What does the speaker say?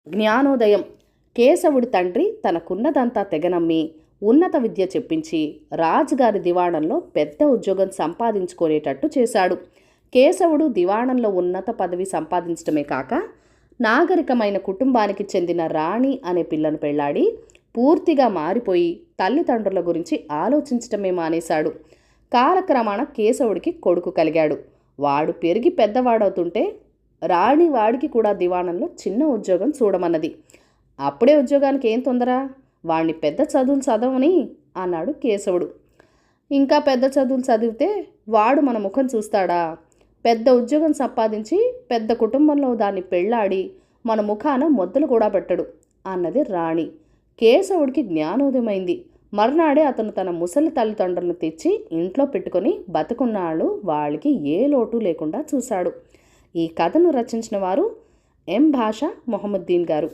జ్ఞానోదయం. కేశవుడి తండ్రి తనకున్నదంతా తెగనమ్మి ఉన్నత విద్య చెప్పించి రాజుగారి దివాణంలో పెద్ద ఉద్యోగం సంపాదించుకునేటట్టు చేశాడు. కేశవుడు దివాణంలో ఉన్నత పదవి సంపాదించడమే కాక నాగరికమైన కుటుంబానికి చెందిన రాణి అనే పిల్లను పెళ్లాడి పూర్తిగా మారిపోయి తల్లిదండ్రుల గురించి ఆలోచించటమే మానేశాడు. కాలక్రమాన కేశవుడికి కొడుకు కలిగాడు. వాడు పెరిగి పెద్దవాడవుతుంటే రాణి వాడికి కూడా దివాణంలో చిన్న ఉద్యోగం చూడమన్నది. అప్పుడే ఉద్యోగానికి ఏం తొందర, వాణ్ణి పెద్ద చదువులు చదవని అన్నాడు కేశవుడు. ఇంకా పెద్ద చదువులు చదివితే వాడు మన ముఖం చూస్తాడా? పెద్ద ఉద్యోగం సంపాదించి పెద్ద కుటుంబంలో దాన్ని పెళ్ళాడి మన ముఖాన మొద్దలు కూడా పెట్టడు అన్నది రాణి. కేశవుడికి జ్ఞానోదయమైంది. మర్నాడే అతను తన ముసలి తల్లిదండ్రులను తెచ్చి ఇంట్లో పెట్టుకొని బతుకున్నాళ్ళు వాళ్ళకి ఏ లోటు లేకుండా చూశాడు. ఈ కథను రచించిన వారు ఎం భాషా మొహమ్మద్దీన్ గారు.